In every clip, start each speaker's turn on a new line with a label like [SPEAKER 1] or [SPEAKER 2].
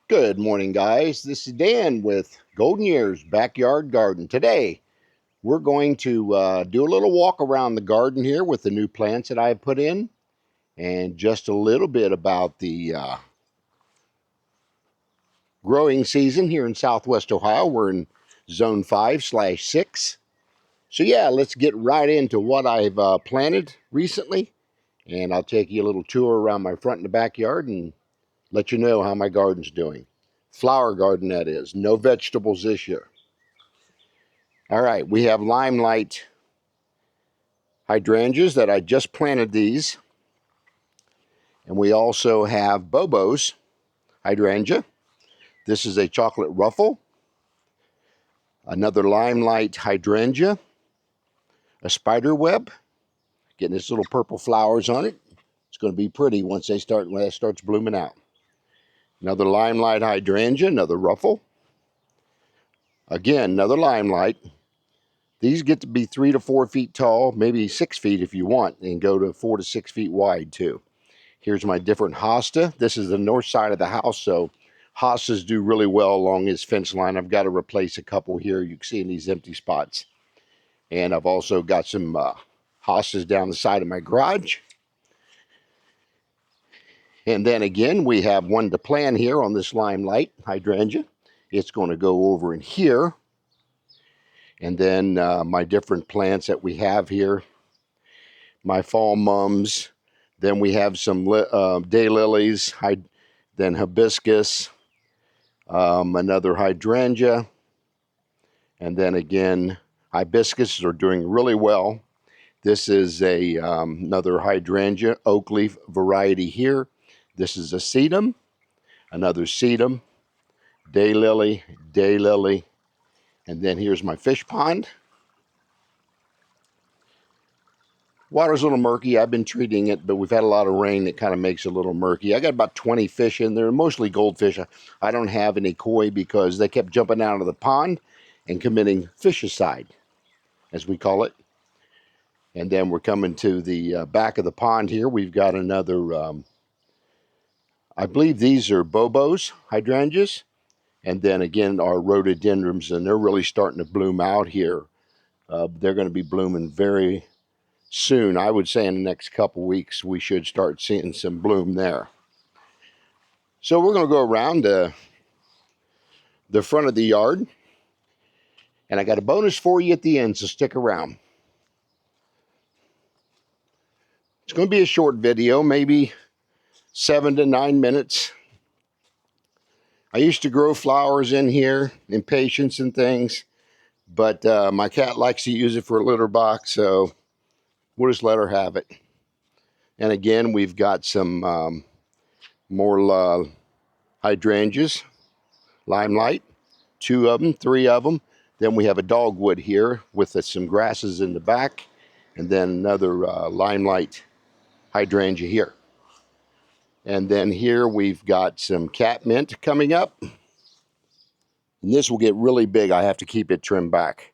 [SPEAKER 1] Good morning, guys. This is Dan with Golden Years Backyard Garden. Today, we're going to do a little walk around the garden here with the new plants that I've put in, and just a little bit about the growing season here in Southwest Ohio. We're in Zone 5/6. So yeah, let's get right into what I've planted recently, and I'll take you a little tour around my front and the backyard and let you know how my garden's doing. Flower garden, that is. No vegetables this year. All right, we have limelight hydrangeas that I just planted these. And we also have Bobo's hydrangea. This is a chocolate ruffle. Another limelight hydrangea. A spider web. Getting its little purple flowers on it. It's going to be pretty when that starts blooming out. Another limelight hydrangea, another ruffle. Again, another limelight. These get to be 3 to 4 feet tall, maybe 6 feet if you want, and go to 4 to 6 feet wide too. Here's my different hosta. This is the north side of the house, so hostas do really well along this fence line. I've got to replace a couple here. You can see in these empty spots. And I've also got some hostas down the side of my garage. And then again, we have one to plant here on this limelight hydrangea. It's going to go over in here. And then my different plants that we have here. My fall mums. Then we have some daylilies, then hibiscus, another hydrangea. And then again, hibiscus are doing really well. This is another hydrangea, oak leaf variety here. This is a sedum, another sedum, daylily, daylily. And then here's my fish pond. Water's a little murky. I've been treating it, but we've had a lot of rain that kind of makes it a little murky. I got about 20 fish in there, mostly goldfish. I don't have any koi because they kept jumping out of the pond and committing fish-a-cide, as we call it. And then we're coming to the back of the pond here. We've got another, I believe these are Bobo's hydrangeas. And then again, our rhododendrons, and they're really starting to bloom out here. They're going to be blooming very soon. I would say in the next couple weeks, we should start seeing some bloom there. So we're going to go around the front of the yard. And I got a bonus for you at the end, so stick around. It's going to be a short video, maybe 7 to 9 minutes. I used to grow flowers in here, impatiens and things, but my cat likes to use it for a litter box, so we'll just let her have it. And again, we've got some more hydrangeas, limelight, 2 of them, 3 of them. Then we have a dogwood here with some grasses in the back, and then another limelight hydrangea here. And then here we've got some catmint coming up. And this will get really big. I have to keep it trimmed back.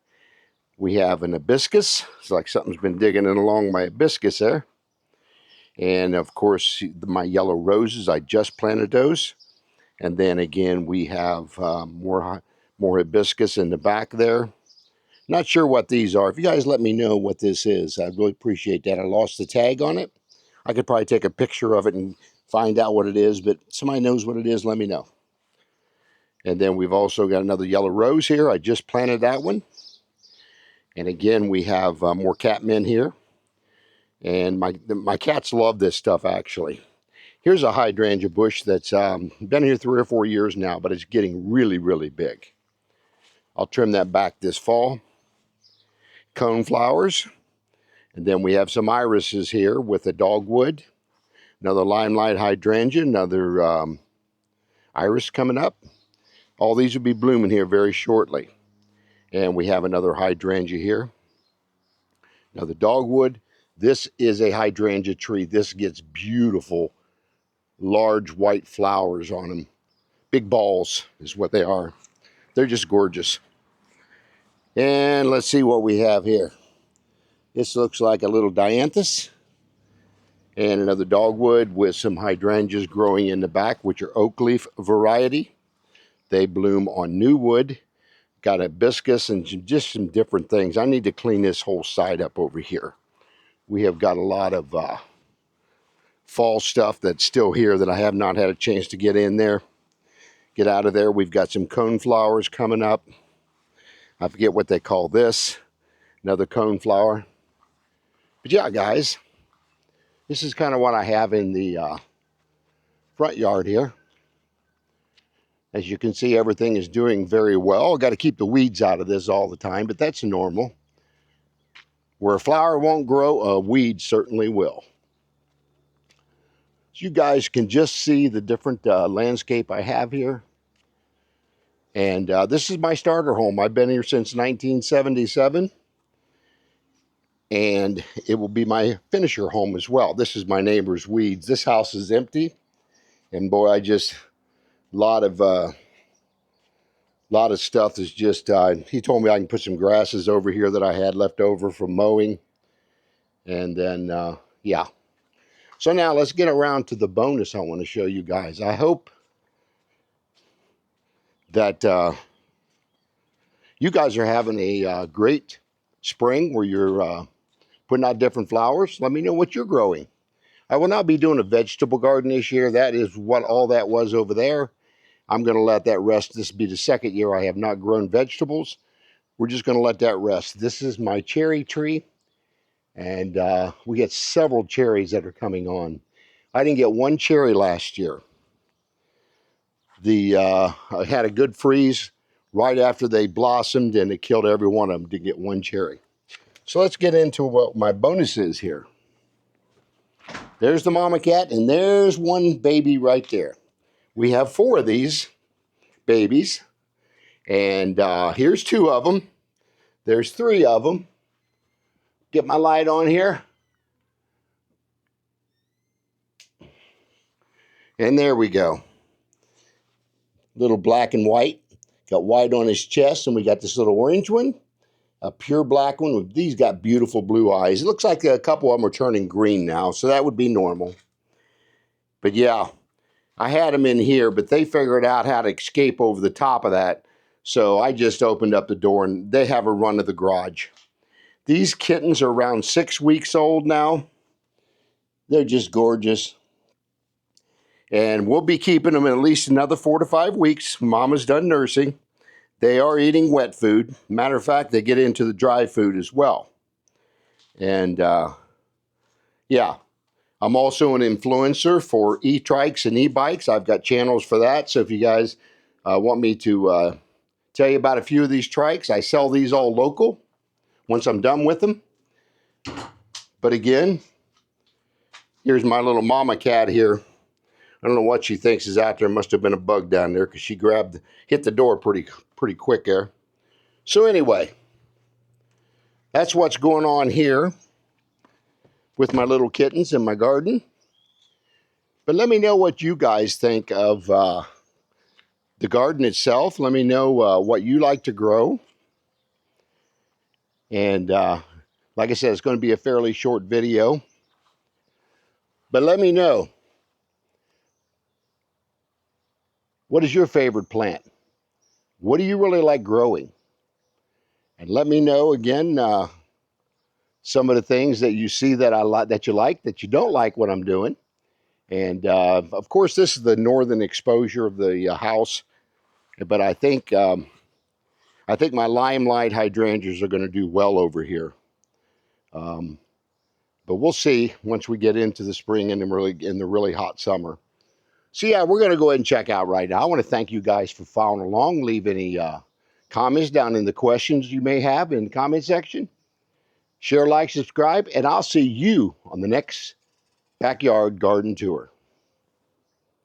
[SPEAKER 1] We have an hibiscus. It's like something's been digging in along my hibiscus there. And of course, my yellow roses, I just planted those. And then again, we have more hibiscus in the back there. Not sure what these are. If you guys let me know what this is, I'd really appreciate that. I lost the tag on it. I could probably take a picture of it and find out what it is, but somebody knows what it is, let me know. And then we've also got another yellow rose here. I just planted that one. And again, we have more catmint here. And my cats love this stuff, actually. Here's a hydrangea bush that's been here 3 or 4 years now, but it's getting really, really big. I'll trim that back this fall. Cone flowers. And then we have some irises here with a dogwood. Another limelight hydrangea, another iris coming up. All these will be blooming here very shortly. And we have another hydrangea here. Now the dogwood, this is a hydrangea tree. This gets beautiful, large white flowers on them. Big balls is what they are. They're just gorgeous. And let's see what we have here. This looks like a little dianthus. And another dogwood with some hydrangeas growing in the back, which are oak leaf variety. They bloom on new wood. Got hibiscus and just some different things. I need to clean this whole side up over here. We have got a lot of fall stuff that's still here that I have not had a chance to get in there. Get out of there. We've got some coneflowers coming up. I forget what they call this. Another coneflower. But yeah, guys, this is kind of what I have in the front yard here. As you can see, everything is doing very well. Got to keep the weeds out of this all the time, but that's normal. Where a flower won't grow, a weed certainly will. So you guys can just see the different landscape I have here. And this is my starter home. I've been here since 1977. And it will be my finisher home as well. This is my neighbor's weeds. This house is empty. And boy, a lot of stuff is just, he told me I can put some grasses over here that I had left over from mowing. And then, yeah. So now let's get around to the bonus I want to show you guys. I hope that you guys are having a great spring where you're putting out different flowers. Let me know what you're growing. I will not be doing a vegetable garden this year. That is what all that was over there. I'm going to let that rest. This will be the second year I have not grown vegetables. We're just going to let that rest. This is my cherry tree. And we get several cherries that are coming on. I didn't get one cherry last year. I had a good freeze right after they blossomed, and it killed every one of them to get one cherry. So let's get into what my bonus is here. There's the mama cat, and there's one baby right there. We have 4 of these babies, and here's 2 of them. There's 3 of them. Get my light on here. And there we go. Little black and white. Got white on his chest, and we got this little orange one. A pure black one. These got beautiful blue eyes. It looks like a couple of them are turning green now, so that would be normal. But yeah, I had them in here, but they figured out how to escape over the top of that. So I just opened up the door, and they have a run of the garage. These kittens are around 6 weeks old now. They're just gorgeous. And we'll be keeping them at least another 4 to 5 weeks. Mama's done nursing. They are eating wet food. Matter of fact, they get into the dry food as well. And yeah, I'm also an influencer for e-trikes and e-bikes. I've got channels for that. So if you guys want me to tell you about a few of these trikes, I sell these all local once I'm done with them. But again, here's my little mama cat here. I don't know what she thinks is out there. Must have been a bug down there because she hit the door pretty quick there. So anyway, that's what's going on here with my little kittens in my garden. But let me know what you guys think of the garden itself. Let me know what you like to grow. And like I said, it's going to be a fairly short video. But let me know, what is your favorite plant? What do you really like growing? And let me know again some of the things that you see that I like, that you don't like what I'm doing. And of course, this is the northern exposure of the house. But I think my limelight hydrangeas are going to do well over here. But we'll see once we get into the spring and in the really hot summer. So yeah, we're going to go ahead and check out right now. I want to thank you guys for following along. Leave any comments down in the questions you may have in the comment section. Share, like, subscribe, and I'll see you on the next backyard garden tour.